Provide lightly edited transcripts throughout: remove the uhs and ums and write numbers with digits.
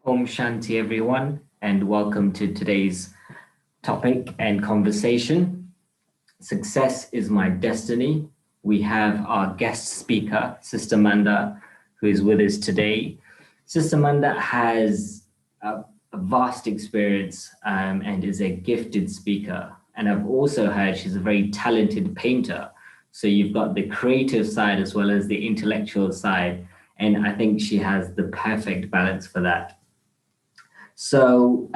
Om Shanti, everyone, and welcome to today's topic and conversation. Success is my destiny. We have our guest speaker, Sister Manda, who is with us today. Sister Manda has a vast experience and is a gifted speaker. And I've also heard she's a very talented painter. So you've got the creative side as well as the intellectual side. And I think she has the perfect balance for that. So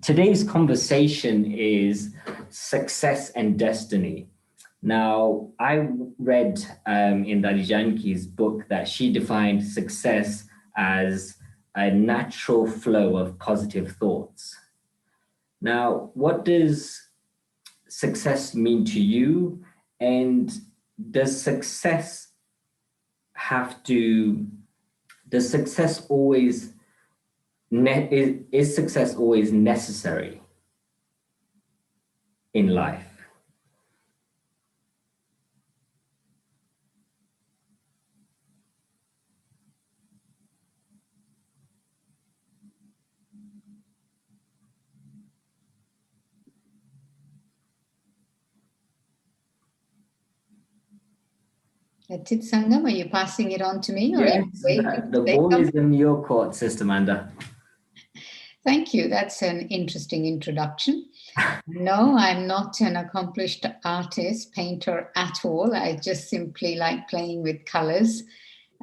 today's conversation is success and destiny. Now, I read in Dadi Janki's book that she defined success as a natural flow of positive thoughts. Now, what does success mean to you? And does success have to, does success always is success always necessary in life? That's it, Sangam. Are you passing it on to me, or Yes, are you waiting the to say ball is something? in your court, Sister Manda. Thank you. That's an interesting introduction. No, I'm not an accomplished artist, painter at all. I just simply like playing with colors,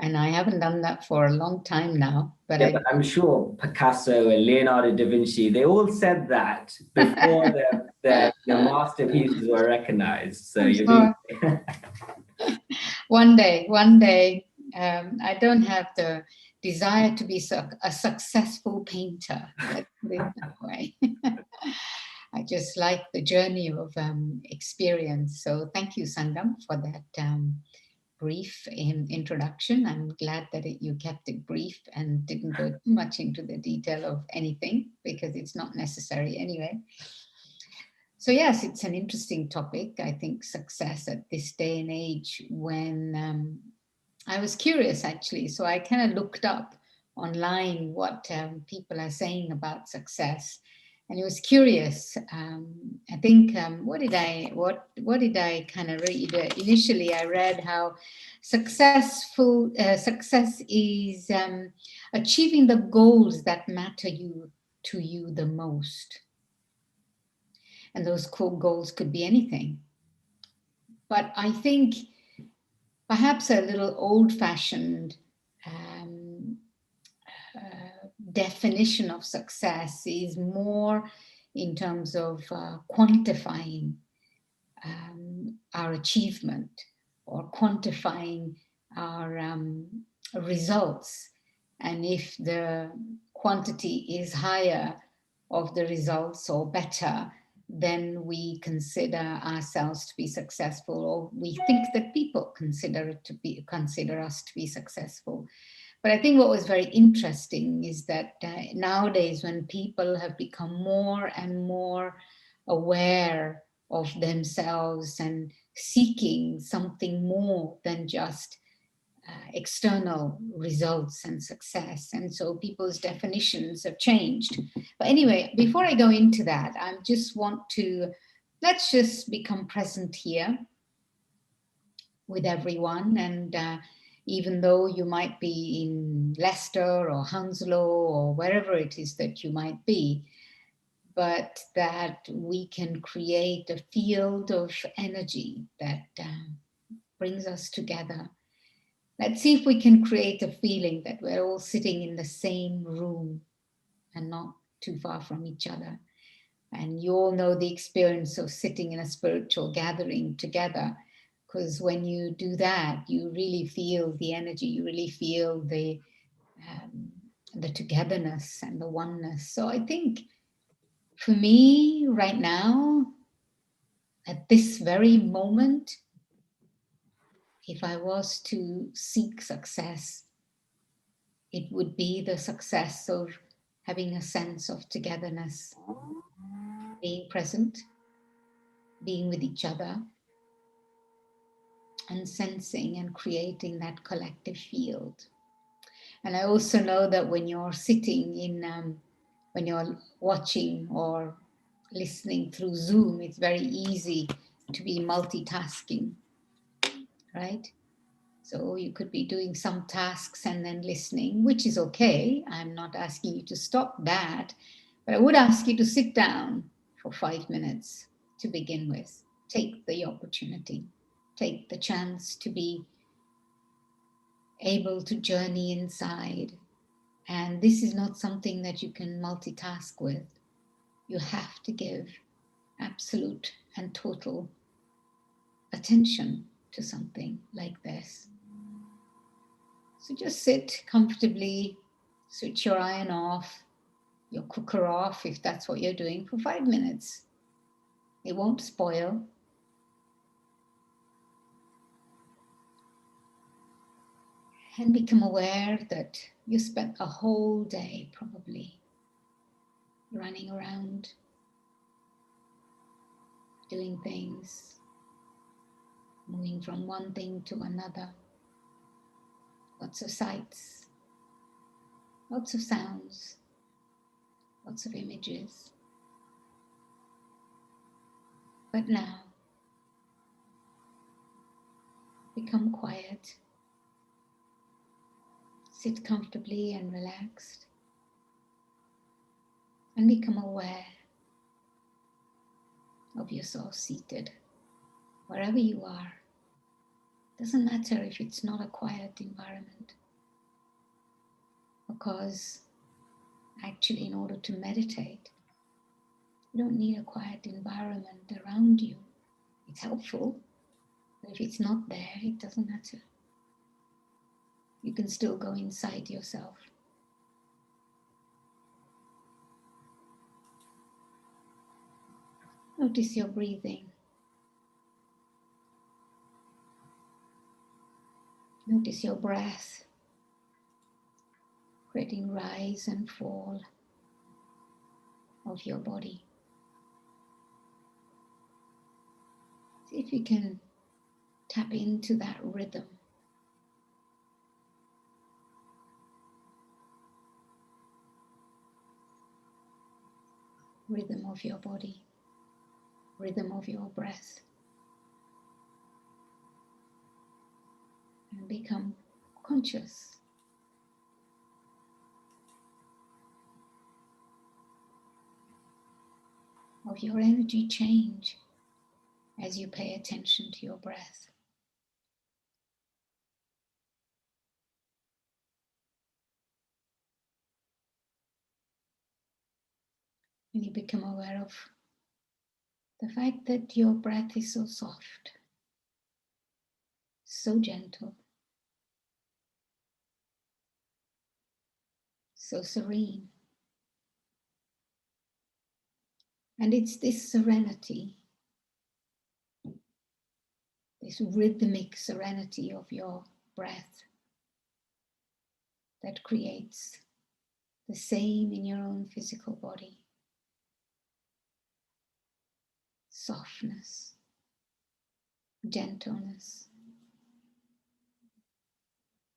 and I haven't done that for a long time now. But Yeah, but I'm sure Picasso and Leonardo da Vinci, they all said that before their masterpieces were recognized. So I'm you're sure being one day, I don't have the desire to be a successful painter. Let's put it that way. I just like the journey of experience. So thank you, Sangam, for that brief introduction. I'm glad that you kept it brief and didn't go too much into the detail of anything because it's not necessary anyway. So yes, it's an interesting topic. I think success at this day and age when I was curious actually. So I kind of looked up online what people are saying about success, and it was curious. I think what did I kind of read? Initially, I read how success is achieving the goals that matter to you the most, and those goals could be anything. But I think perhaps a little old-fashioned um, definition of success is more in terms of quantifying our achievement or quantifying our results. And if the quantity is higher of the results or better, then we consider ourselves to be successful, or we think that people consider us to be successful. But I think what was very interesting is that nowadays, when people have become more and more aware of themselves and seeking something more than just external results and success. And so people's definitions have changed. But anyway, before I go into that, I just want to let's just become present here with everyone. And even though you might be in Leicester or Hounslow or wherever it is that you might be, but that we can create a field of energy that brings us together. Let's see if we can create a feeling that we're all sitting in the same room and not too far from each other. And you all know the experience of sitting in a spiritual gathering together, because when you do that, you really feel the energy, you really feel the togetherness and the oneness. So I think for me right now, at this very moment, if I was to seek success, it would be the success of having a sense of togetherness, being present, being with each other, and sensing and creating that collective field. And I also know that when you're sitting when you're watching or listening through Zoom, it's very easy to be multitasking, right? So you could be doing some tasks and then listening, which is okay. I'm not asking you to stop that, but I would ask you to sit down for 5 minutes to begin with. Take the opportunity, take the chance to be able to journey inside. And this is not something that you can multitask with. You have to give absolute and total attention to something like this. So just sit comfortably, switch your iron off, your cooker off if that's what you're doing for 5 minutes. It won't spoil. And become aware that you spent a whole day probably running around, doing things, moving from one thing to another. Lots of sights, lots of sounds, lots of images. But now, become quiet, sit comfortably and relaxed, and become aware of yourself seated wherever you are. Doesn't matter if it's not a quiet environment, because actually, in order to meditate, you don't need a quiet environment around you. It's helpful, but if it's not there, it doesn't matter. You can still go inside yourself. Notice your breathing. Notice your breath, creating rise and fall of your body. See if you can tap into that rhythm. Rhythm of your body, rhythm of your breath. And become conscious of your energy change as you pay attention to your breath. And you become aware of the fact that your breath is so soft, so gentle, so serene. And it's this serenity, this rhythmic serenity of your breath that creates the same in your own physical body. Softness, gentleness,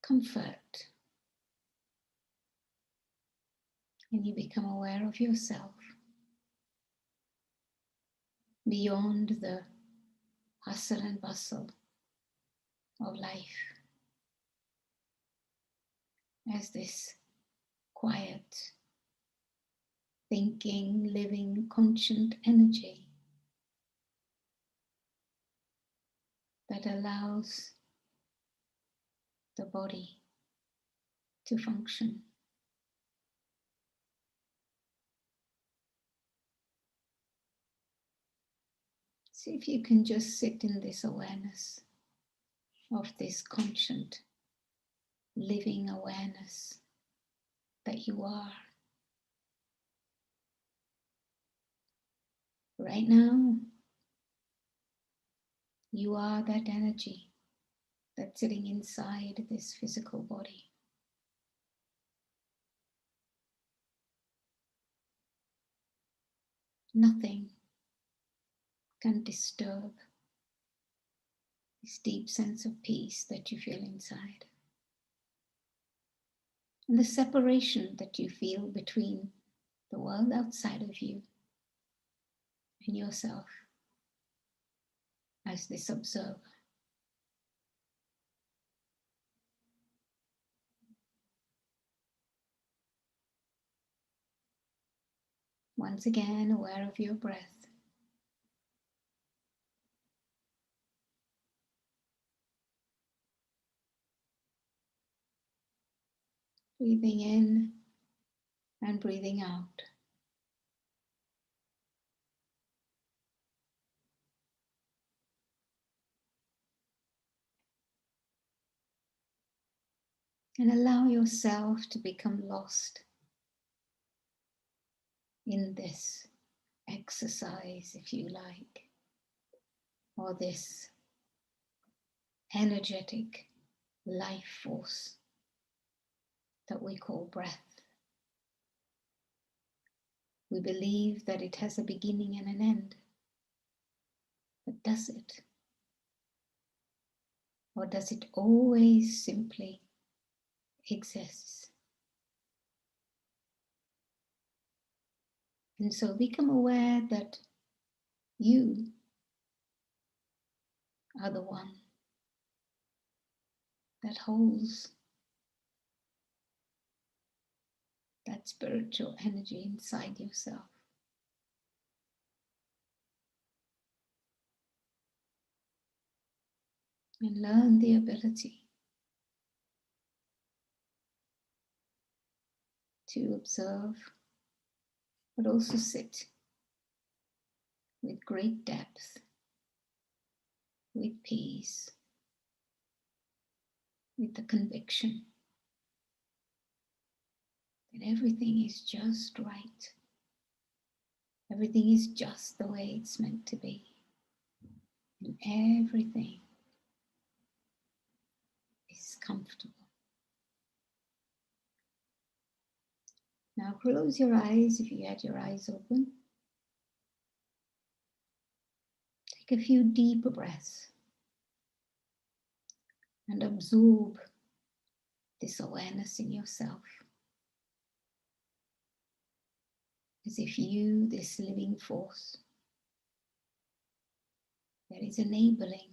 comfort. And you become aware of yourself beyond the hustle and bustle of life as this quiet, thinking, living, conscient energy that allows the body to function. See if you can just sit in this awareness of this conscient, living awareness that you are. Right now, you are that energy that's sitting inside this physical body. Nothing can disturb this deep sense of peace that you feel inside. and the separation that you feel between the world outside of you and yourself as this observer. Once again, aware of your breath. Breathing in and breathing out. And allow yourself to become lost in this exercise, if you like, or this energetic life force that we call breath. We believe that it has a beginning and an end. But does it? Or does it always simply exist? And so become aware that you are the one that holds that spiritual energy inside yourself. And learn the ability to observe, but also sit with great depth, with peace, with the conviction that everything is just right. Everything is just the way it's meant to be. And everything is comfortable. Now close your eyes if you had your eyes open. Take a few deeper breaths and absorb this awareness in yourself. As if you, this living force that is enabling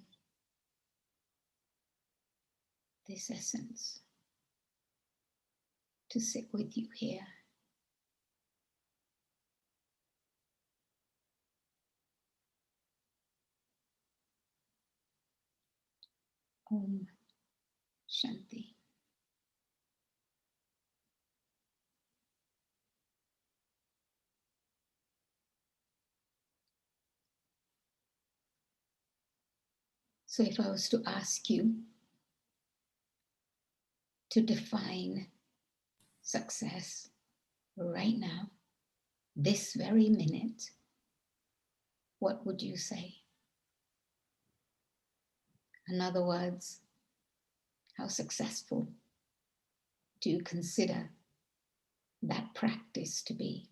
this essence to sit with you here. Om Shanti. So if I was to ask you to define success right now, this very minute, what would you say? In other words, how successful do you consider that practice to be?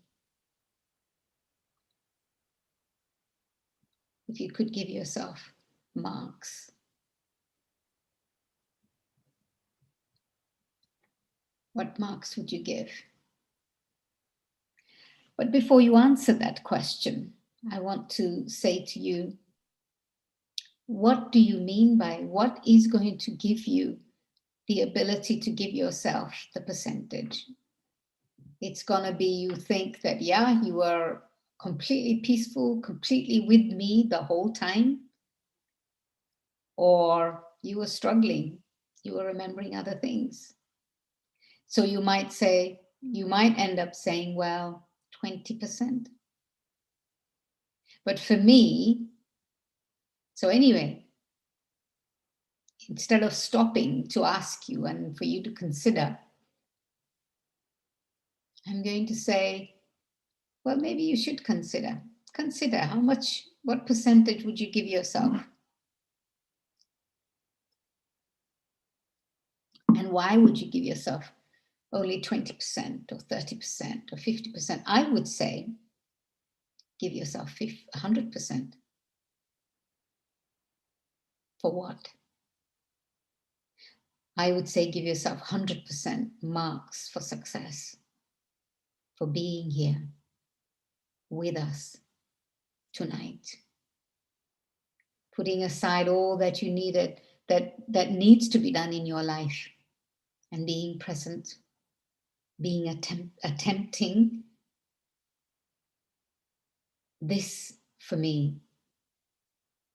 If you could give yourself marks, what marks would you give? But before you answer that question, I want to say to you, what do you mean by what is going to give you the ability to give yourself the percentage? It's going to be you think that, yeah, you were completely peaceful, completely with me the whole time, or you were struggling, you were remembering other things. So you might say, you might end up saying, well, 20%. But for me, so anyway, instead of stopping to ask you and for you to consider, I'm going to say, well, maybe you should consider how much, what percentage would you give yourself? And why would you give yourself only 20% or 30% or 50%? I would say, give yourself 100%. For what? I would say give yourself 100% marks for success, for being here with us tonight, putting aside all that you needed, that needs to be done in your life, and being present, being attempting this for me,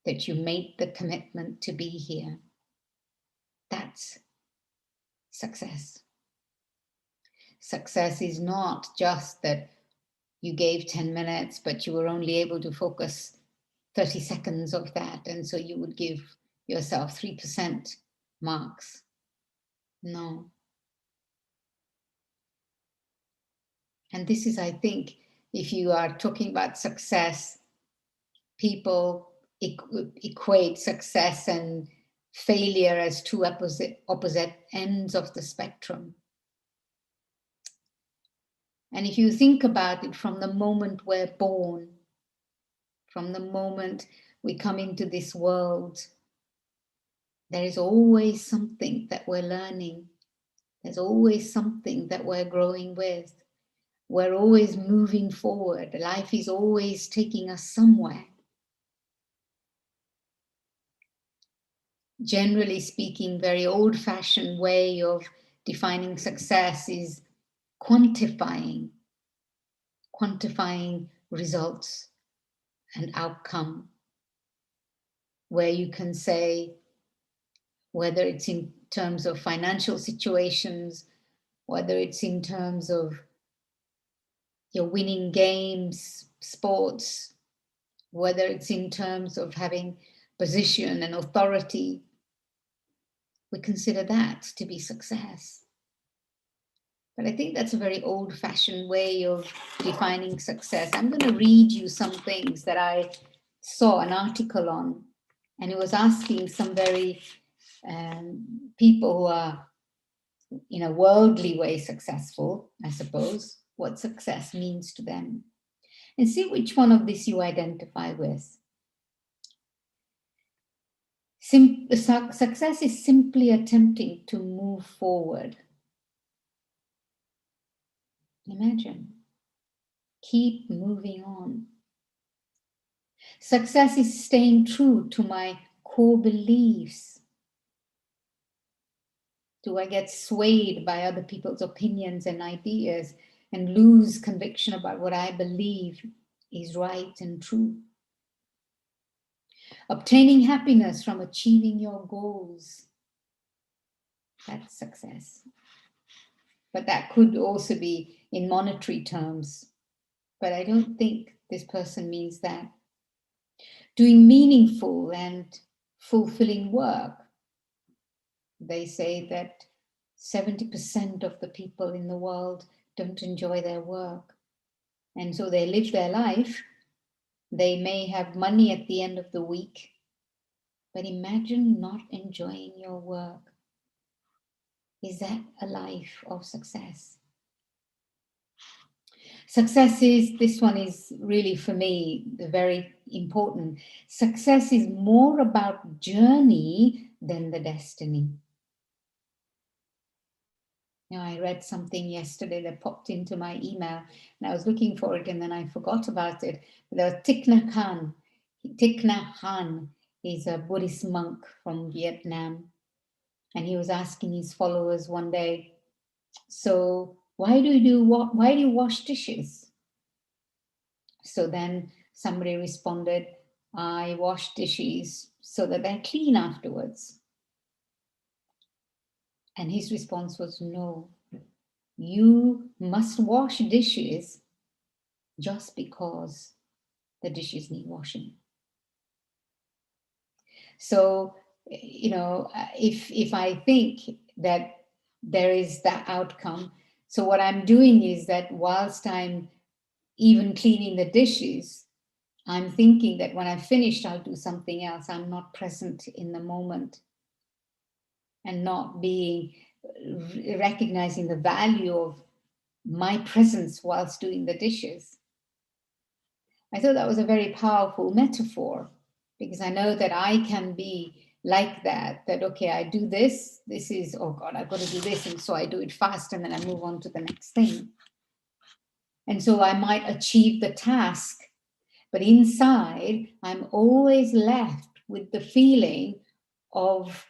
that you made the commitment to be here. That's success. Success is not just that you gave 10 minutes, but you were only able to focus 30 seconds of that, and so you would give yourself 3% marks. No. And this is, I think, if you are talking about success, people equate success and failure as two opposite ends of the spectrum. And if you think about it, from the moment we're born, from the moment we come into this world, there is always something that we're learning. There's always something that we're growing with. We're always moving forward. Life is always taking us somewhere. Generally speaking, very old-fashioned way of defining success is quantifying results and outcome, where you can say, whether it's in terms of financial situations, whether it's in terms of your winning games, sports, whether it's in terms of having position and authority, we consider that to be success. But I think that's a very old-fashioned way of defining success. I'm going to read you some things that I saw an article on, and it was asking some very people who are in a worldly way successful, I suppose, what success means to them. And see which one of this you identify with. Success is simply attempting to move forward. Imagine. Keep moving on. Success is staying true to my core beliefs. Do I get swayed by other people's opinions and ideas and lose conviction about what I believe is right and true? Obtaining happiness from achieving your goals. That's success. But that could also be in monetary terms. But I don't think this person means that. Doing meaningful and fulfilling work. They say that 70% of the people in the world don't enjoy their work. And so they live their life. They may have money at the end of the week, but imagine not enjoying your work. Is that a life of success? Success is, this one is really for me very important. Success is more about journey than the destiny. Now, I read something yesterday that popped into my email and I was looking for it and then I forgot about it. There was Thich Nhat Hanh is a Buddhist monk from Vietnam. And he was asking his followers one day, so why do you wash dishes? So then somebody responded, I wash dishes so that they're clean afterwards. And his response was, no, you must wash dishes just because the dishes need washing. So, you know, if I think that there is that outcome, so what I'm doing is that whilst I'm even cleaning the dishes, I'm thinking that when I've finished, I'll do something else. I'm not present in the moment and not recognizing the value of my presence whilst doing the dishes. I thought that was a very powerful metaphor because I know that I can be like that, okay, I do this, this is, oh God, I've got to do this. And so I do it fast and then I move on to the next thing. And so I might achieve the task, but inside I'm always left with the feeling of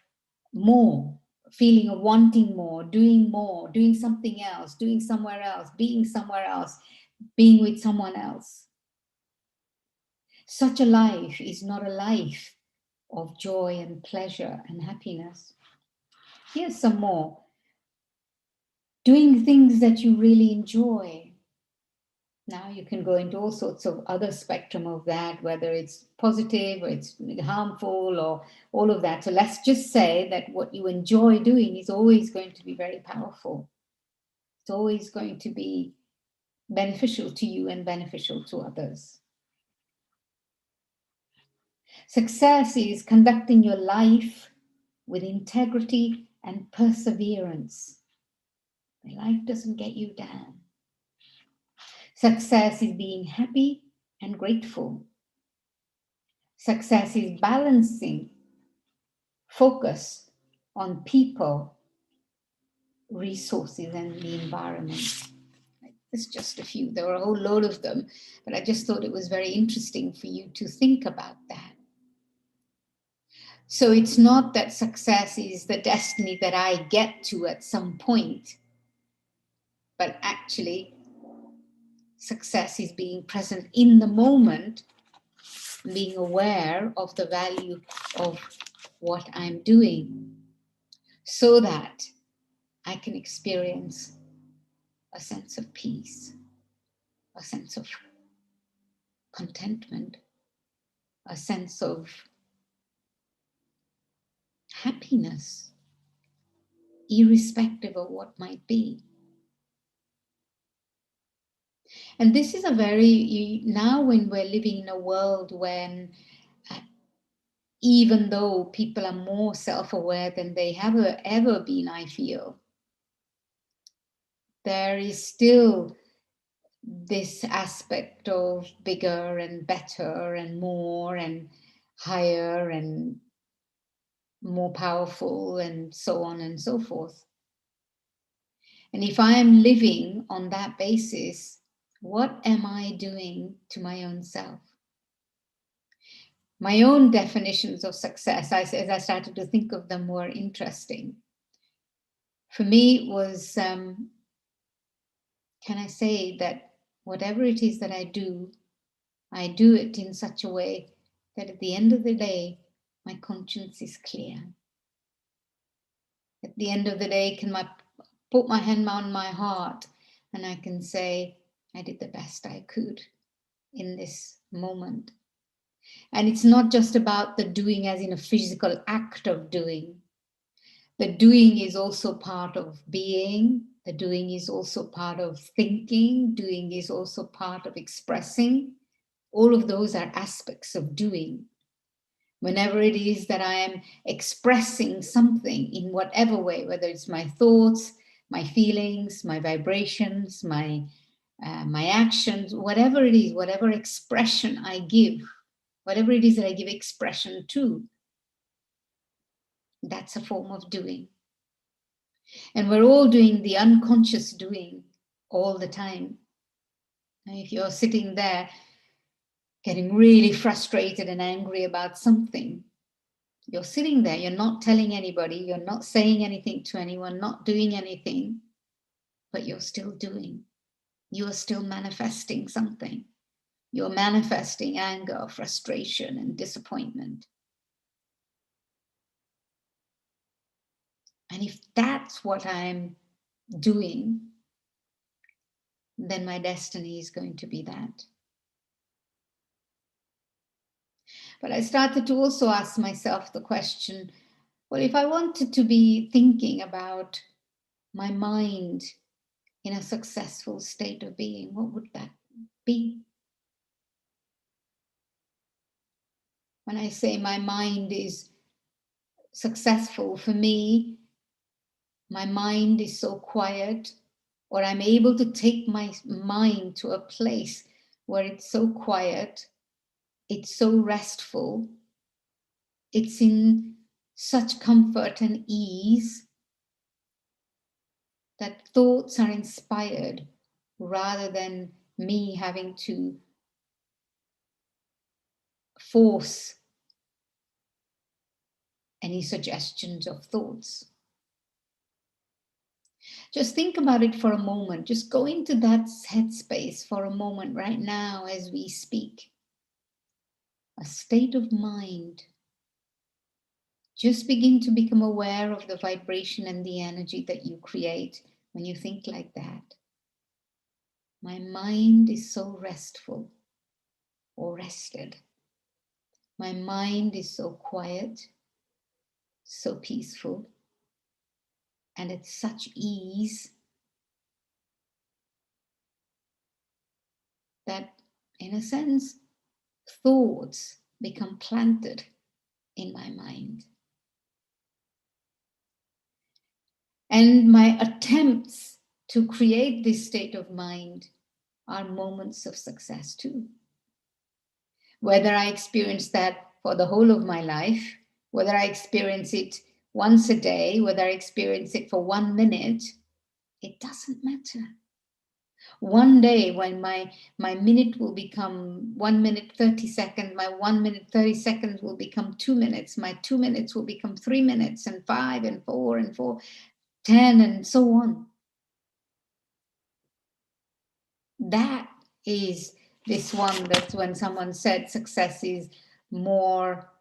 more, feeling of wanting more, doing something else, doing somewhere else, being with someone else. Such a life is not a life of joy and pleasure and happiness. Here's some more. Doing things that you really enjoy. Now you can go into all sorts of other spectrum of that, whether it's positive or it's harmful or all of that. So let's just say that what you enjoy doing is always going to be very powerful. It's always going to be beneficial to you and beneficial to others. Success is conducting your life with integrity and perseverance. Life doesn't get you down. Success is being happy and grateful. Success is balancing focus on people, resources, and the environment. There's just a few. There were a whole load of them, but I just thought it was very interesting for you to think about that. So it's not that success is the destiny that I get to at some point, but actually success is being present in the moment, being aware of the value of what I'm doing so that I can experience a sense of peace, a sense of contentment, a sense of happiness, irrespective of what might be. And this is a very, now when we're living in a world when even though people are more self-aware than they have ever been, I feel, there is still this aspect of bigger and better and more and higher and more powerful and so on and so forth. And if I am living on that basis, what am I doing to my own self? My own definitions of success, as I started to think of them, were interesting. For me, it was, can I say that whatever it is that I do it in such a way that at the end of the day, my conscience is clear. At the end of the day, can I put my hand on my heart and I can say, I did the best I could in this moment. And it's not just about the doing as in a physical act of doing. The doing is also part of being. The doing is also part of thinking. Doing is also part of expressing. All of those are aspects of doing. Whenever it is that I am expressing something in whatever way, whether it's my thoughts, my feelings, my vibrations, my actions, whatever it is, whatever expression I give, whatever it is that I give expression to, that's a form of doing. And we're all doing the unconscious doing all the time. And if you're sitting there getting really frustrated and angry about something, you're sitting there, you're not telling anybody, you're not saying anything to anyone, not doing anything, but you're still doing. You're still manifesting something. You're manifesting anger, frustration, and disappointment. And if that's what I'm doing, then my destiny is going to be that. But I started to also ask myself the question, well, if I wanted to be thinking about my mind in a successful state of being, what would that be? When I say my mind is successful, for me, my mind is so quiet, or I'm able to take my mind to a place where it's so quiet, it's so restful, it's in such comfort and ease that thoughts are inspired rather than me having to force any suggestions of thoughts. Just think about it for a moment. Just go into that headspace for a moment right now as we speak. A state of mind. Just begin to become aware of the vibration and the energy that you create when you think like that. My mind is so restful or rested. My mind is so quiet, so peaceful, and at such ease that, in a sense, thoughts become planted in my mind. And my attempts to create this state of mind are moments of success too. Whether I experience that for the whole of my life, whether I experience it once a day, whether I experience it for 1 minute, it doesn't matter. One day when my minute will become 1 minute 30 seconds, my 1 minute 30 seconds will become 2 minutes, my 2 minutes will become 3 minutes, and 5 and 4 and 4, 10 and so on. That is this one, that's when someone said success is more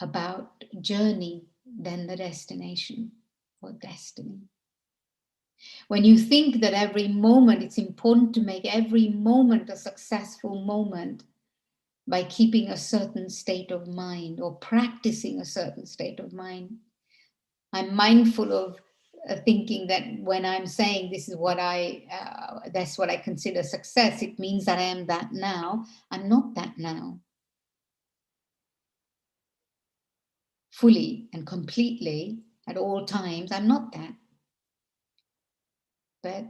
about journey than the destination or destiny. When you think that every moment, it's important to make every moment a successful moment by keeping a certain state of mind or practicing a certain state of mind. I'm mindful of thinking that when I'm saying this is what that's what I consider success, it means that I am that now. I'm not that now. Fully and completely at all times, I'm not that. But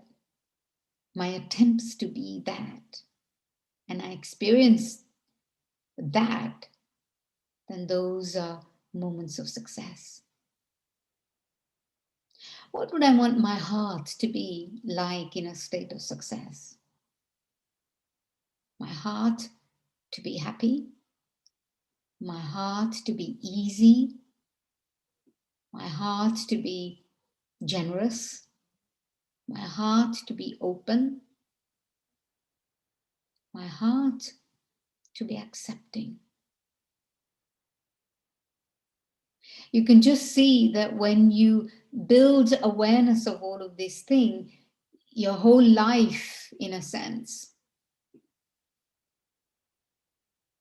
my attempts to be that, and I experience that, then those are moments of success. What would I want my heart to be like in a state of success? My heart to be happy, my heart to be easy, my heart to be generous, my heart to be open, my heart to be accepting. You can just see that when you build awareness of all of these things, your whole life, in a sense,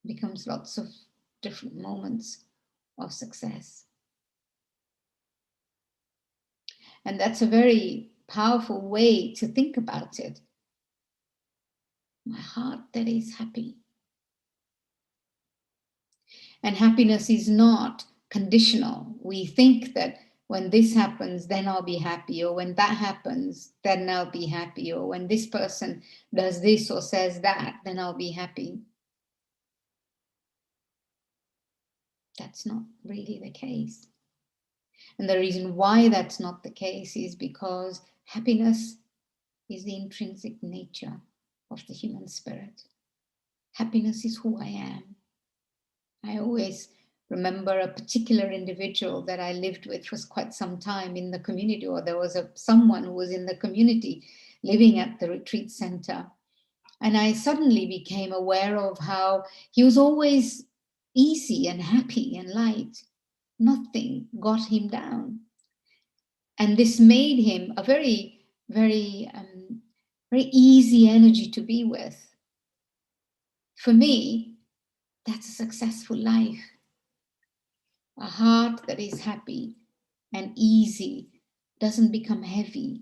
becomes lots of different moments of success. And that's a very powerful way to think about it. My heart that is happy. And happiness is not conditional. We think that when this happens, then I'll be happy, or when that happens, then I'll be happy, or when this person does this or says that, then I'll be happy. That's not really the case. And the reason why that's not the case is because happiness is the intrinsic nature of the human spirit. Happiness is who I am. I always remember a particular individual that I lived with for quite some time in the community, or there was someone who was in the community living at the retreat center. And I suddenly became aware of how he was always easy and happy and light. Nothing got him down. And this made him a very, very, very easy energy to be with. For me, that's a successful life. A heart that is happy and easy doesn't become heavy,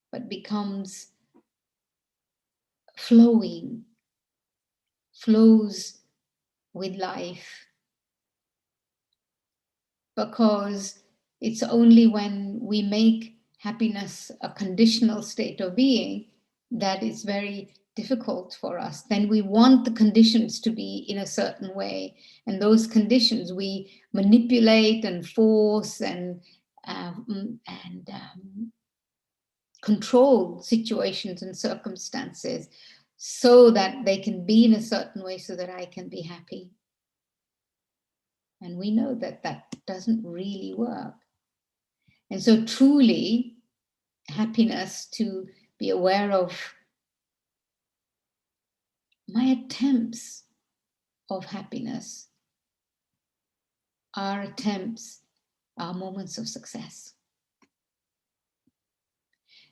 but becomes flowing, flows with life. Because it's only when we make happiness a conditional state of being that it's very difficult for us, then we want the conditions to be in a certain way. And those conditions we manipulate and force and control situations and circumstances so that they can be in a certain way so that I can be happy. And we know that that doesn't really work. And so truly happiness, to be aware of my attempts of happiness, our attempts are moments of success.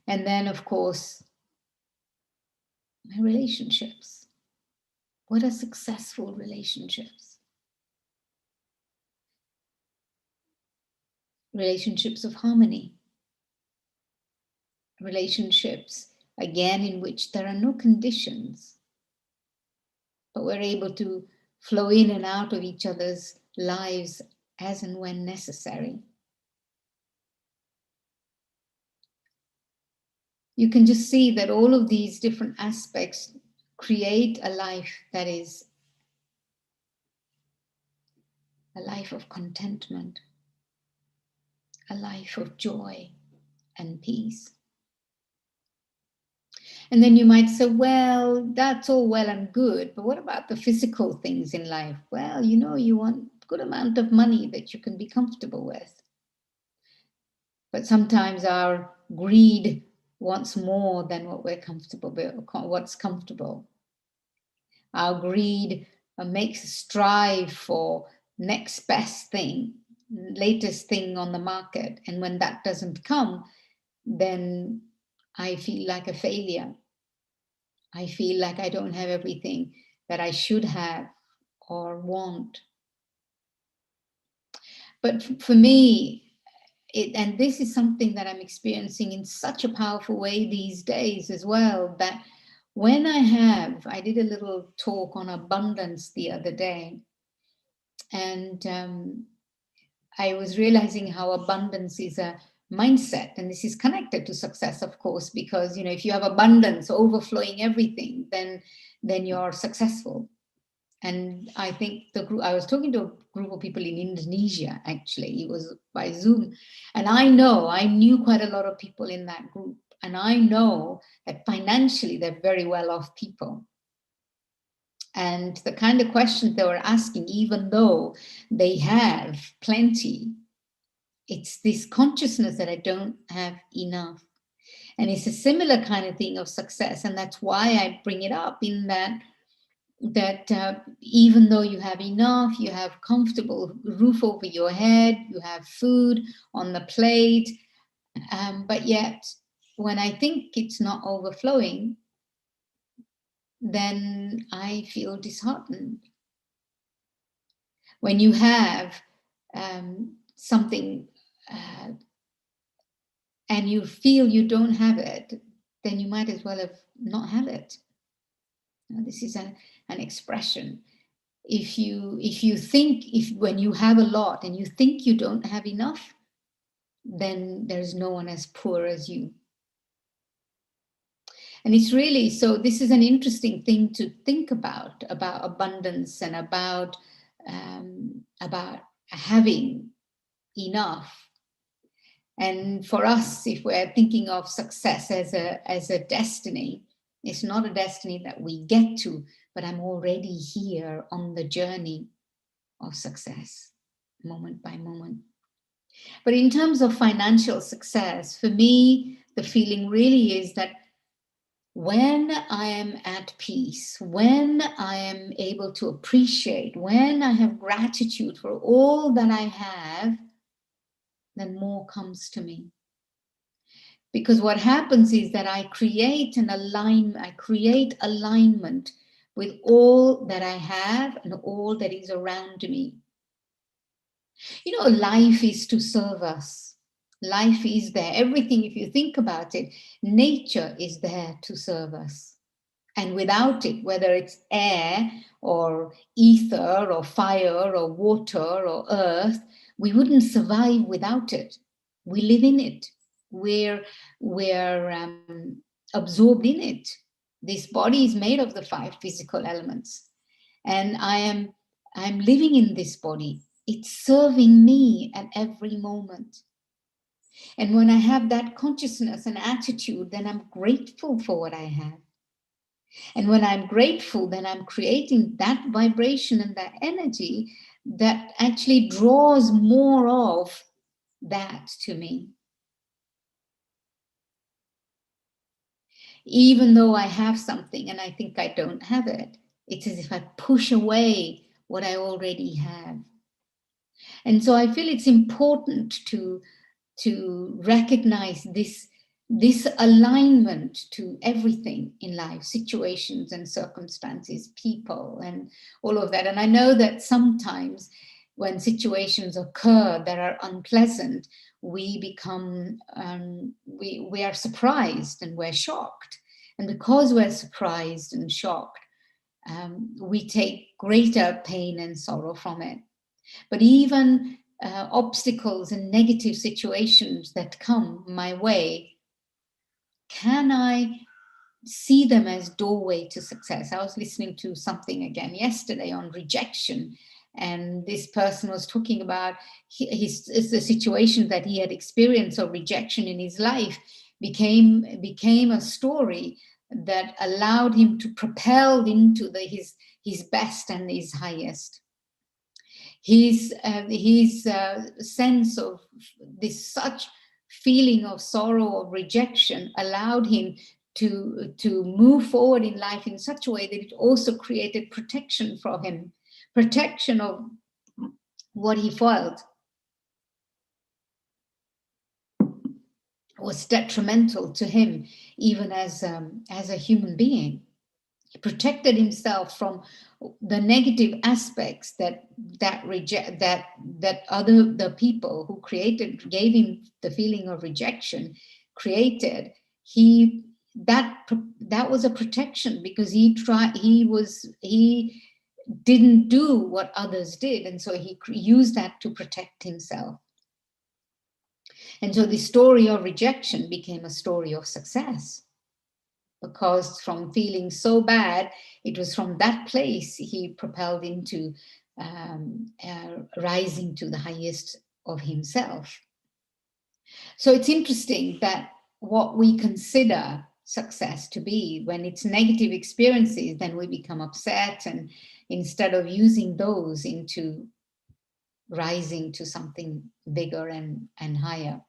And then, of course, my relationships. What are successful relationships? Relationships of harmony. Relationships, again, in which there are no conditions, but we're able to flow in and out of each other's lives as and when necessary. You can just see that all of these different aspects create a life that is a life of contentment, a life of joy and peace. And then you might say, well, that's all well and good, but what about the physical things in life? Well, you want a good amount of money that you can be comfortable with. But sometimes our greed wants more than what we're comfortable with, what's comfortable. Our greed makes us strive for next best thing, latest thing on the market. And when that doesn't come, then I feel like a failure. I feel like I don't have everything that I should have or want. But for me, and this is something that I'm experiencing in such a powerful way these days as well, that when I did a little talk on abundance the other day, and I was realizing how abundance is a mindset, and this is connected to success, of course, because if you have abundance overflowing everything, then you're successful. And I think I was talking to a group of people in Indonesia, actually. It was by Zoom. And I knew quite a lot of people in that group. And I know that financially, they're very well off people. And the kind of questions they were asking, even though they have plenty, it's this consciousness that I don't have enough. And it's a similar kind of thing of success. And that's why I bring it up, in that even though you have enough, you have comfortable roof over your head, you have food on the plate, but yet when I think it's not overflowing, then I feel disheartened. When you have something and you feel you don't have it, then you might as well have not have it. This is an expression. If you think, when you have a lot and you think you don't have enough, then there's no one as poor as you. And it's really, so this is an interesting thing to think about abundance and about having enough. And for us, if we're thinking of success as a destiny, it's not a destiny that we get to, but I'm already here on the journey of success, moment by moment. But in terms of financial success, for me, the feeling really is that when I am at peace, when I am able to appreciate, when I have gratitude for all that I have, then more comes to me. Because what happens is that I create alignment with all that I have and all that is around me. Life is to serve us. Life is there. Everything, if you think about it, nature is there to serve us. And without it, whether it's air or ether or fire or water or earth, we wouldn't survive without it. We live in it. We're absorbed in it. This body is made of the 5 physical elements, and I'm living in this body. It's serving me at every moment. And when I have that consciousness and attitude, then I'm grateful for what I have. And when I'm grateful, then I'm creating that vibration and that energy that actually draws more of that to me. Even though I have something and I think I don't have it, it's as if I push away what I already have. And so I feel it's important to recognize this alignment to everything in life, situations and circumstances, people, and all of that. And I know that sometimes when situations occur that are unpleasant, we become, we are surprised and we're shocked. And because we're surprised and shocked, we take greater pain and sorrow from it. But even obstacles and negative situations that come my way, can I see them as doorway to success? I was listening to something again yesterday on rejection, and this person was talking about the situation that he had experienced of rejection in his life became a story that allowed him to propel into his best and his highest. His sense of this such feeling of sorrow, of rejection, allowed him to move forward in life in such a way that it also created protection for him, protection of what he felt was detrimental to him, even as a human being. He protected himself from the negative aspects that other the people who gave him the feeling of rejection created. That was a protection, because he didn't do what others did, and so he used that to protect himself. And so the story of rejection became a story of success, because from feeling so bad, it was from that place he propelled into rising to the highest of himself. So it's interesting that what we consider success to be, when it's negative experiences, then we become upset, and instead of using those into rising to something bigger and higher.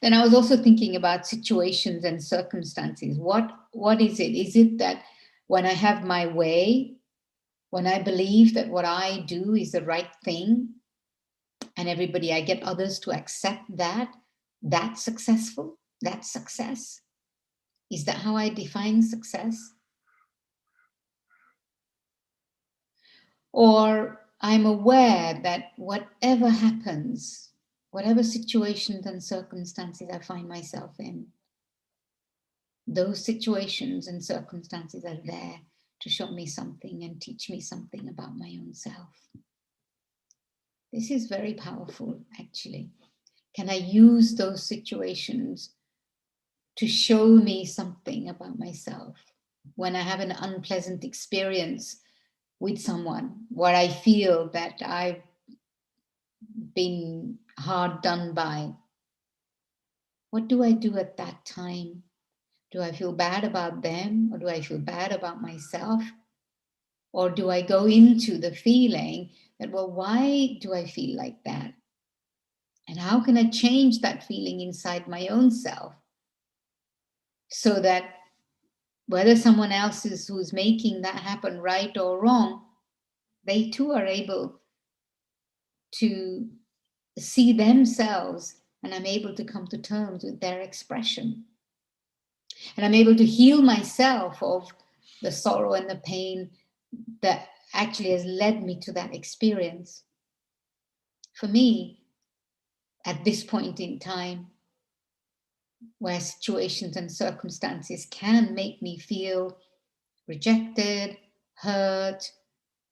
Then I was also thinking about situations and circumstances. What is it? Is it that when I have my way, when I believe that what I do is the right thing, and I get others to accept that, that's successful? That's success? Is that how I define success? Or I'm aware that whatever happens, whatever situations and circumstances I find myself in, those situations and circumstances are there to show me something and teach me something about my own self. This is very powerful, actually. Can I use those situations to show me something about myself? When I have an unpleasant experience with someone where I feel that I've been hard done by, what do I do at that time? Do I feel bad about them, or do I feel bad about myself? Or do I go into the feeling that, well, why do I feel like that? And how can I change that feeling inside my own self, so that whether someone else is who's making that happen, right or wrong, they too are able to see themselves, and I'm able to come to terms with their expression. And I'm able to heal myself of the sorrow and the pain that actually has led me to that experience. For me, at this point in time, where situations and circumstances can make me feel rejected, hurt,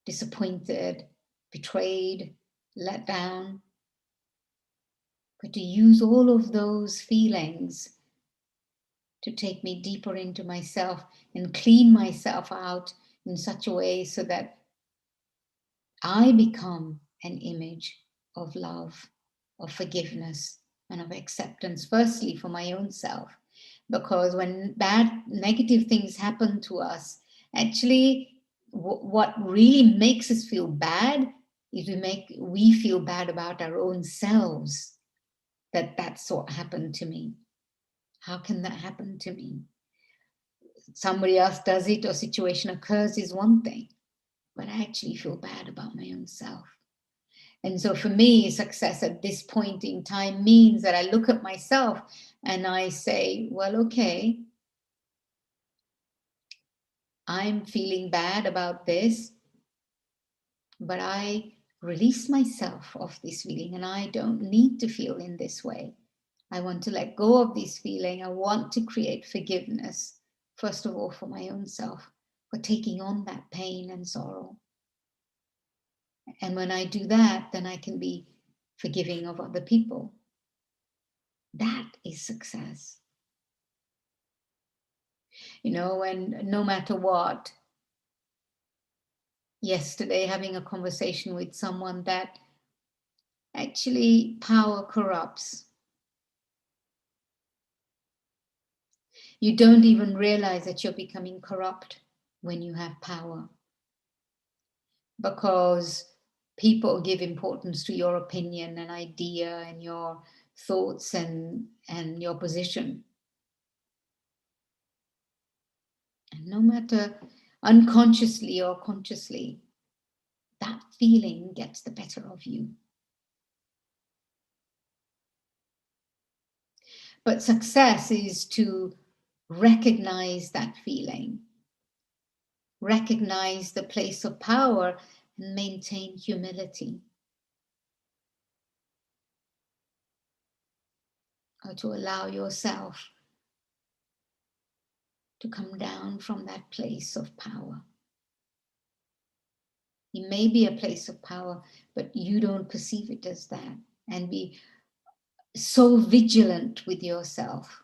disappointed, betrayed, let down, but to use all of those feelings to take me deeper into myself and clean myself out in such a way so that I become an image of love, of forgiveness, and of acceptance, firstly for my own self. Because when bad, negative things happen to us, actually, what really makes us feel bad is we feel bad about our own selves, that's what happened to me. How can that happen to me? Somebody else does it or situation occurs is one thing, but I actually feel bad about my own self. And so for me, success at this point in time means that I look at myself and I say, well, okay, I'm feeling bad about this, but I release myself of this feeling and I don't need to feel in this way. I want to let go of this feeling. I want to create forgiveness, first of all, for my own self, for taking on that pain and sorrow. And when I do that, then I can be forgiving of other people. That is success. You know, and no matter what, yesterday having a conversation with someone that actually power corrupts. You don't even realize that you're becoming corrupt when you have power, because people give importance to your opinion and idea and your thoughts and your position. And no matter unconsciously or consciously, that feeling gets the better of you. But success is to recognize that feeling, recognize the place of power, and maintain humility. Or to allow yourself to come down from that place of power. It may be a place of power, but you don't perceive it as that. And be so vigilant with yourself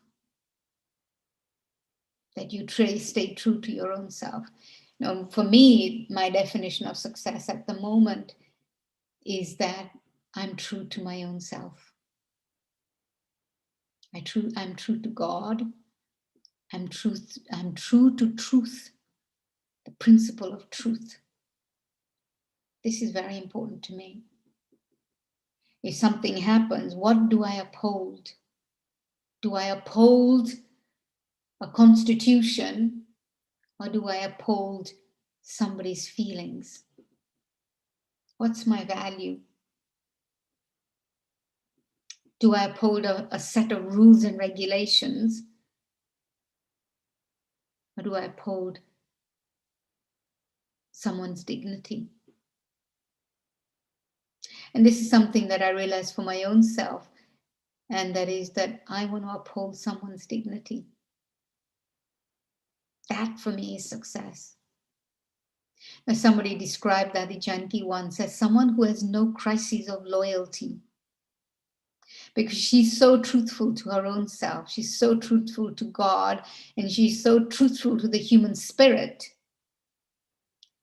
that you stay true to your own self. You know, for me, my definition of success at the moment is that I'm true to my own self. I'm true to God. I'm true to truth, the principle of truth. This is very important to me. If something happens, what do I uphold? Do I uphold a constitution, or do I uphold somebody's feelings? What's my value? Do I uphold a set of rules and regulations, or do I uphold someone's dignity? And this is something that I realized for my own self, and that is that I want to uphold someone's dignity. That for me is success. Now, somebody described Adijanti once as someone who has no crisis of loyalty, because she's so truthful to her own self. She's so truthful to God, and she's so truthful to the human spirit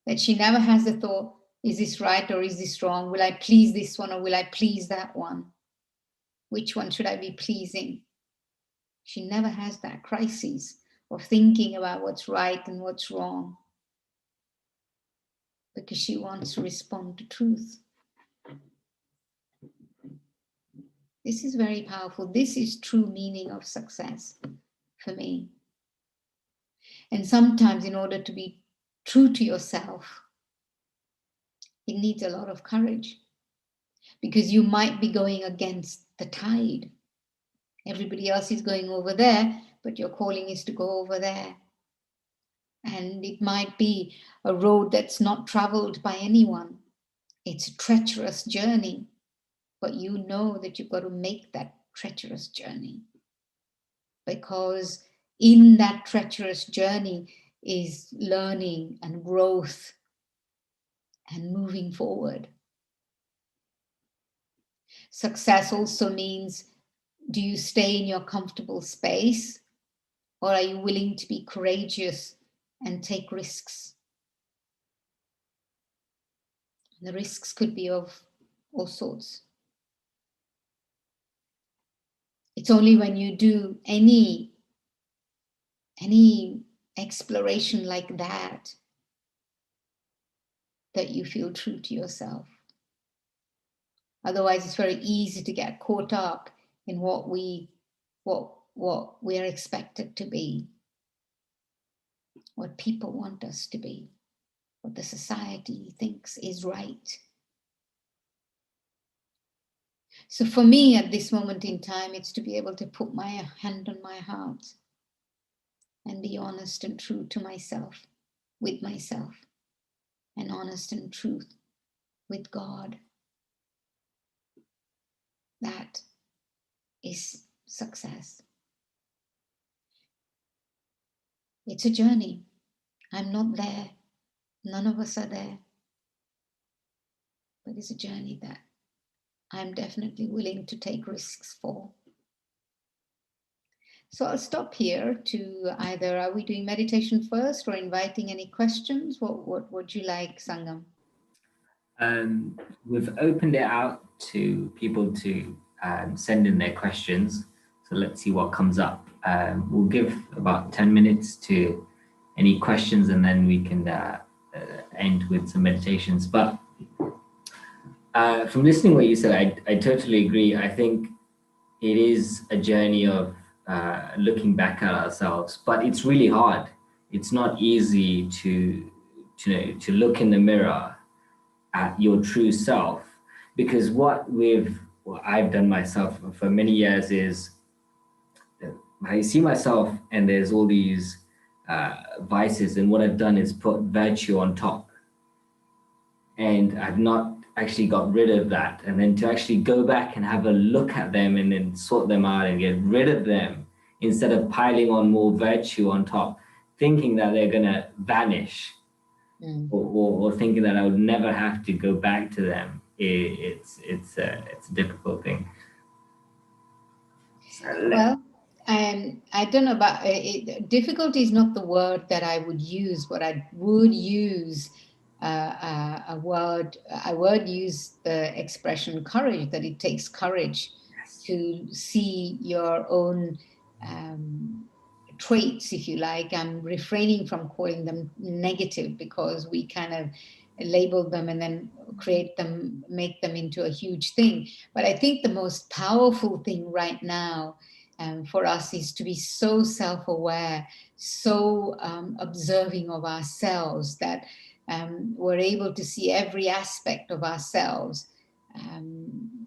that she never has the thought, is this right or is this wrong? Will I please this one or will I please that one? Which one should I be pleasing? She never has that crisis of thinking about what's right and what's wrong, because she wants to respond to truth. This is very powerful. This is true meaning of success for me. And sometimes, in order to be true to yourself, it needs a lot of courage, because you might be going against the tide. Everybody else is going over there, but your calling is to go over there. And it might be a road that's not traveled by anyone. It's a treacherous journey, but you know that you've got to make that treacherous journey, because in that treacherous journey is learning and growth and moving forward. Success also means, do you stay in your comfortable space, Or are you willing to be courageous and take risks? The risks could be of all sorts. It's only when you do any exploration like that that you feel true to yourself. Otherwise, it's very easy to get caught up in what we are expected to be, what people want us to be, what the society thinks is right. So for me, at this moment in time, it's to be able to put my hand on my heart and be honest and true to myself, with myself, and honest and truth with God. That is success. It's a journey. I'm not there. None of us are there. But it's a journey that I'm definitely willing to take risks for. So I'll stop here to either, are we doing meditation first or inviting any questions? What would you like, Sangam? We've opened it out to people to send in their questions. So let's see what comes up. We'll give about 10 minutes to any questions, and then we can end with some meditations. But from listening to what you said, I totally agree. I think it is a journey of looking back at ourselves, but it's really hard. It's not easy to look in the mirror at your true self, because what I've done myself for many years is I see myself and there's all these vices, and what I've done is put virtue on top, and I've not actually got rid of that. And then to actually go back and have a look at them and then sort them out and get rid of them, instead of piling on more virtue on top, thinking that they're going to vanish, or thinking that I would never have to go back to them. It's a difficult thing. Well, I don't know about difficulty is not the word that I would use, but I would use a word. I would use the expression courage. That it takes courage to see your own traits, if you like. I'm refraining from calling them negative, because we kind of label them and then create them, make them into a huge thing. But I think the most powerful thing right now for us is to be so self-aware, so observing of ourselves, that we're able to see every aspect of ourselves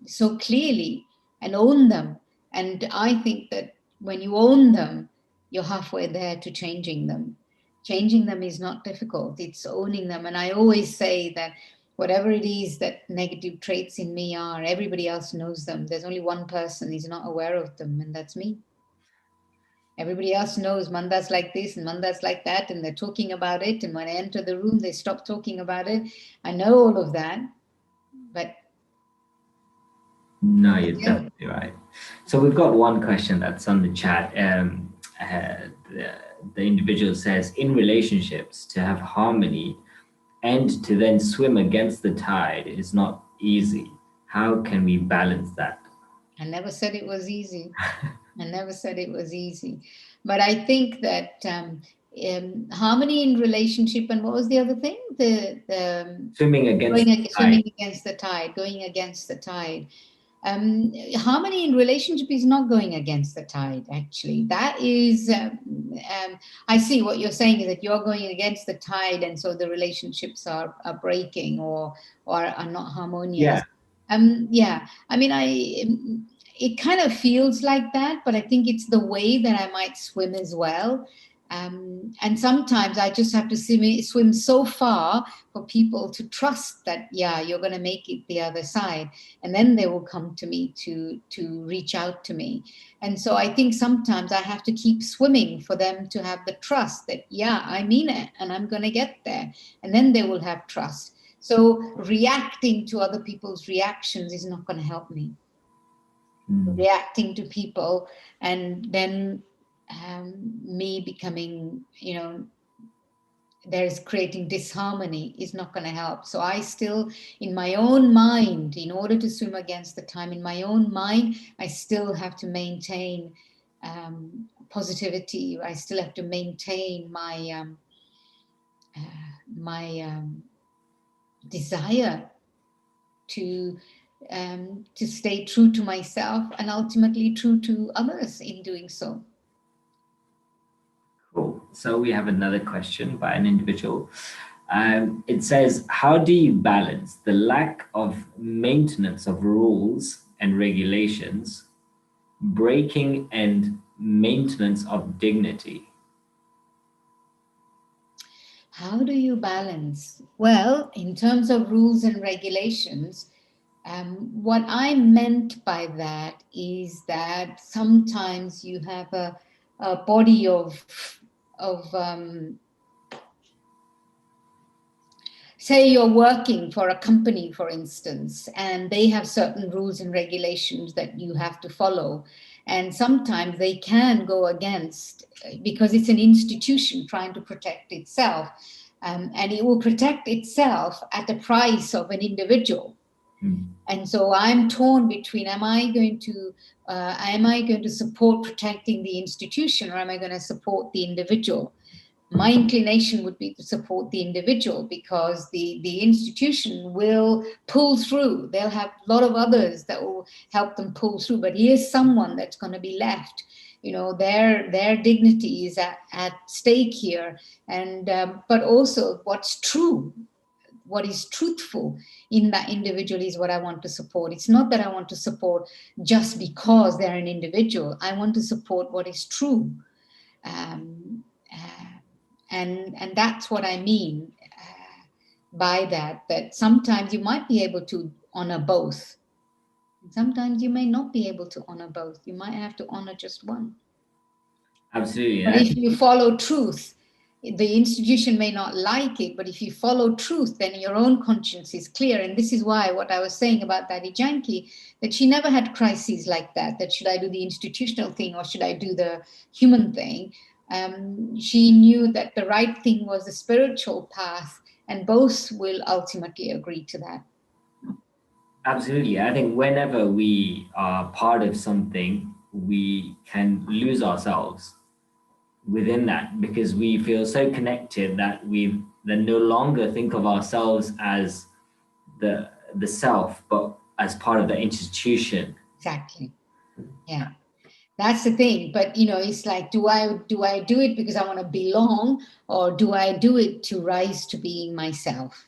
so clearly and own them. And I think that when you own them, you're halfway there to changing them. Changing them is not difficult, it's owning them. And I always say that whatever it is that negative traits in me are, everybody else knows them. There's only one person who's not aware of them, and that's me. Everybody else knows Manda's like this and Manda's like that, and they're talking about it. And when I enter the room, they stop talking about it. I know all of that, but no, you're definitely right. So we've got one question that's on the chat. The individual says, in relationships, to have harmony and to then swim against the tide is not easy. How can we balance that? I never said it was easy. I never said it was easy. But I think that harmony in relationship, and what was the other thing? The swimming against the tide, going against the tide. Harmony in relationship is not going against the tide, actually. That is, I see what you're saying is that you're going against the tide, and so the relationships are breaking or are not harmonious. Yeah. I mean, it kind of feels like that, but I think it's the way that I might swim as well. And sometimes I just have to swim so far for people to trust that, yeah, you're going to make it the other side. And then they will come to me to reach out to me. And so I think sometimes I have to keep swimming for them to have the trust that, yeah, I mean it and I'm going to get there. And then they will have trust. So reacting to other people's reactions is not going to help me. Reacting to people and then me becoming, there's creating disharmony is not going to help. So I still, in my own mind, in order to swim against the time, in my own mind, I still have to maintain positivity. I still have to maintain my desire to stay true to myself and ultimately true to others in doing so. Cool. So we have another question by an individual. It says, how do you balance the lack of maintenance of rules and regulations, breaking and maintenance of dignity? How do you balance? Well, in terms of rules and regulations, what I meant by that is that sometimes you have a body of say you're working for a company, for instance, and they have certain rules and regulations that you have to follow. And sometimes they can go against, because it's an institution trying to protect itself. And it will protect itself at the price of an individual. And so I'm torn between, am I going to support protecting the institution, or am I going to support the individual? My inclination would be to support the individual, because the institution will pull through. They'll have a lot of others that will help them pull through. But here's someone that's going to be left. Their dignity is at stake here. And but also what's true, what is truthful in that individual is what I want to support. It's not that I want to support just because they're an individual. I want to support what is true. And that's what I mean by that sometimes you might be able to honor both. Sometimes you may not be able to honor both. You might have to honor just one. Absolutely. But if you follow truth, the institution may not like it, but if you follow truth, then your own conscience is clear. And this is why what I was saying about Daddy Janki, that she never had crises like that should I do the institutional thing or should I do the human thing? She knew that the right thing was the spiritual path, and both will ultimately agree to that. Absolutely. I think whenever we are part of something, we can lose ourselves within that because we feel so connected that we then no longer think of ourselves as the self, but as part of the institution. Exactly. Yeah. That's the thing. But it's like, do I do it because I want to belong, or do I do it to rise to being myself?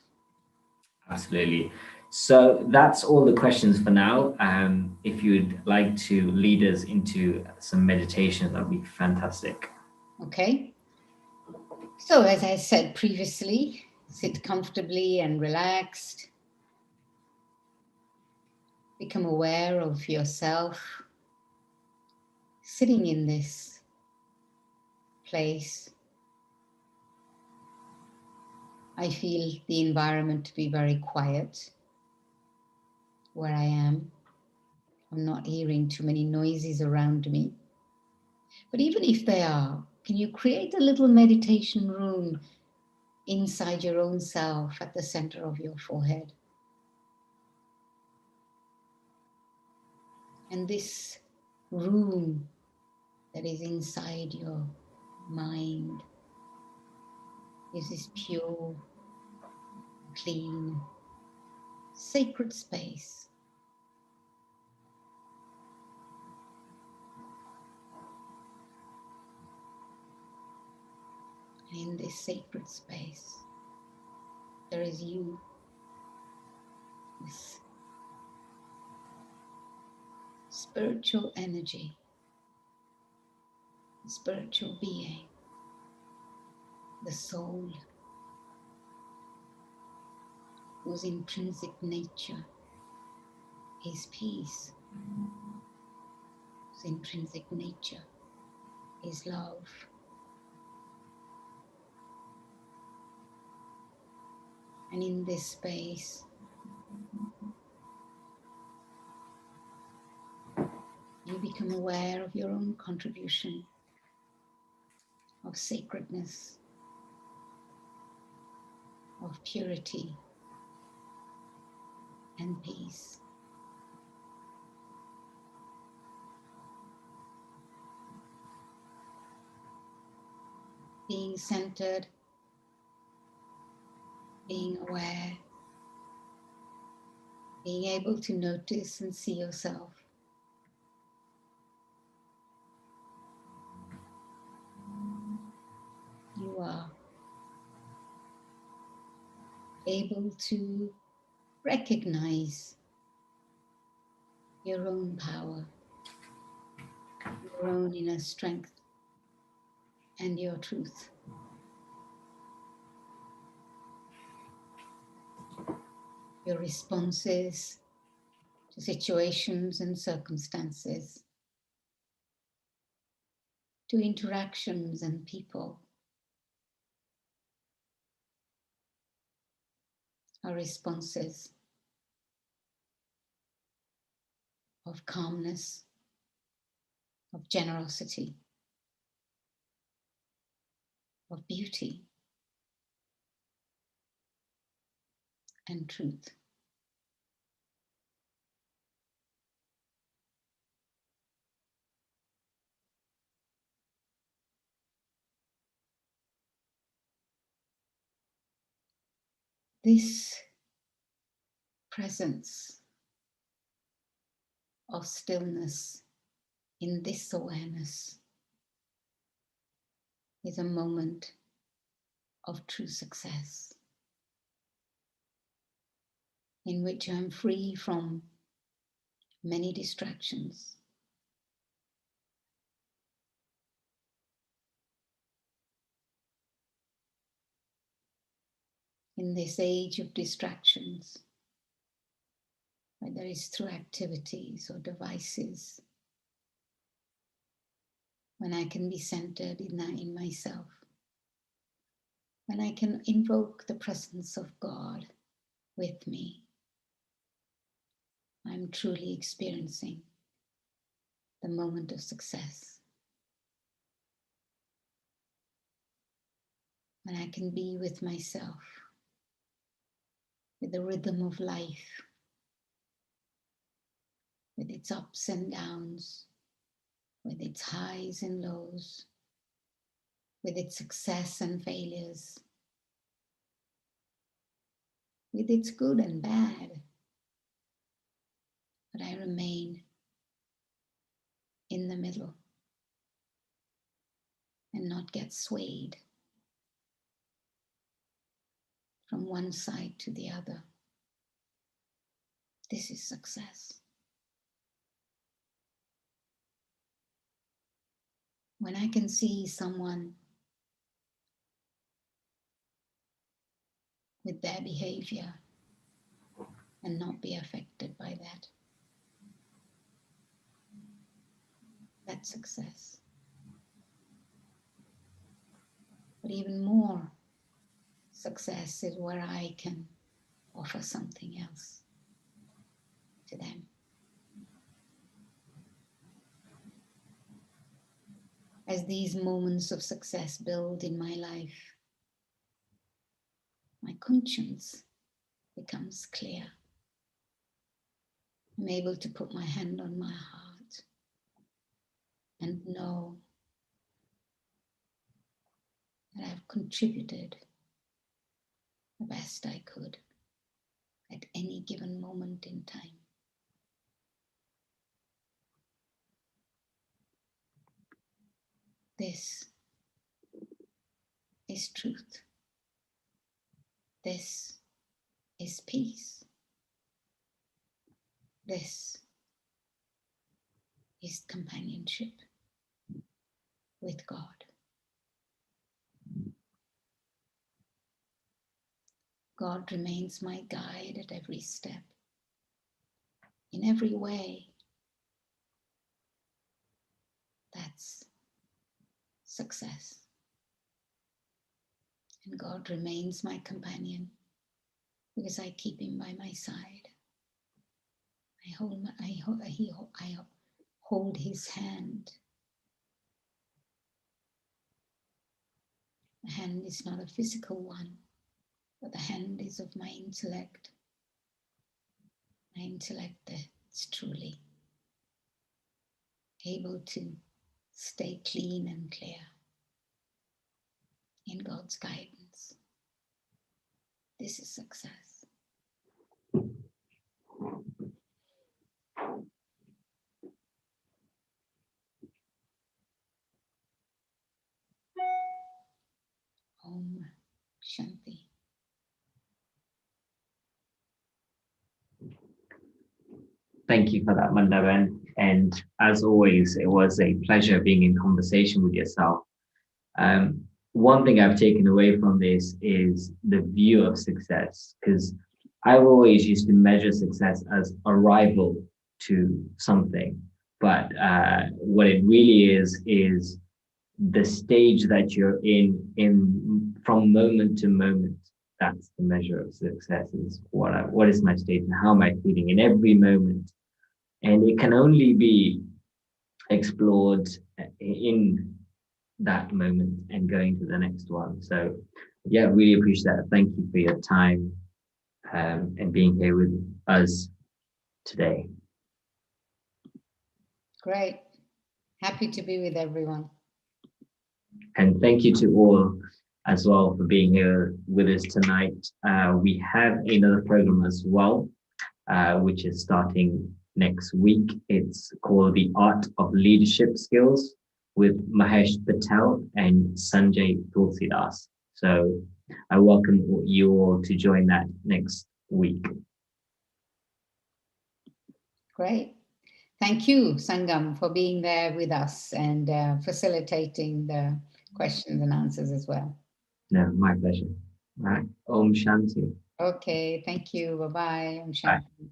Absolutely. So that's all the questions for now. If you'd like to lead us into some meditation, that'd be fantastic. Okay. So as I said previously, sit comfortably and relaxed. Become aware of yourself sitting in this place. I feel the environment to be very quiet where I am. I'm not hearing too many noises around me. But even if they are, can you create a little meditation room inside your own self at the center of your forehead? And this room that is inside your mind is this pure, clean, sacred space. And in this sacred space, there is you, this spiritual energy, spiritual being, the soul, whose intrinsic nature is peace, whose intrinsic nature is love. And in this space, you become aware of your own contribution of sacredness, of purity and peace. Being centered, being aware, being able to notice and see yourself. You are able to recognize your own power, your own inner strength, and your truth. Your responses to situations and circumstances, to interactions and people, are responses of calmness, of generosity, of beauty and truth. This presence of stillness in this awareness is a moment of true success, in which I'm free from many distractions. In this age of distractions, whether it's through activities or devices, when I can be centered in myself, when I can invoke the presence of God with me, I'm truly experiencing the moment of success. When I can be with myself, with the rhythm of life, with its ups and downs, with its highs and lows, with its success and failures, with its good and bad, but I remain in the middle and not get swayed from one side to the other. This is success. When I can see someone with their behavior and not be affected by that, that's success. But even more success is where I can offer something else to them. As these moments of success build in my life, my conscience becomes clear. I'm able to put my hand on my heart and know that I've contributed the best I could at any given moment in time. This is truth. This is peace. This is companionship with God. God remains my guide at every step, in every way. That's success. And God remains my companion because I keep him by my side. I hold his hand. The hand is not a physical one, but the hand is of my intellect. My intellect that's truly able to stay clean and clear in God's guidance. This is success. Om Shanti. Thank you for that, Mandaban. And as always, it was a pleasure being in conversation with yourself. One thing I've taken away from this is the view of success, because I've always used to measure success as arrival to something. But what it really is the stage that you're in from moment to moment. That's the measure of success, is what is my state and how am I feeling in every moment. And it can only be explored in that moment and going to the next one. So yeah, really appreciate that. Thank you for your time and being here with us today. Great. Happy to be with everyone. And thank you to all as well for being here with us tonight. We have another program as well, which is starting next week. It's called The Art of Leadership Skills with Mahesh Patel and Sanjay Tulsidas. So I welcome you all to join that next week. Great. Thank you, Sangam, for being there with us and facilitating the questions and answers as well. No, my pleasure. All right. Om Shanti. Okay, thank you. Bye-bye. Om Shanti. Bye.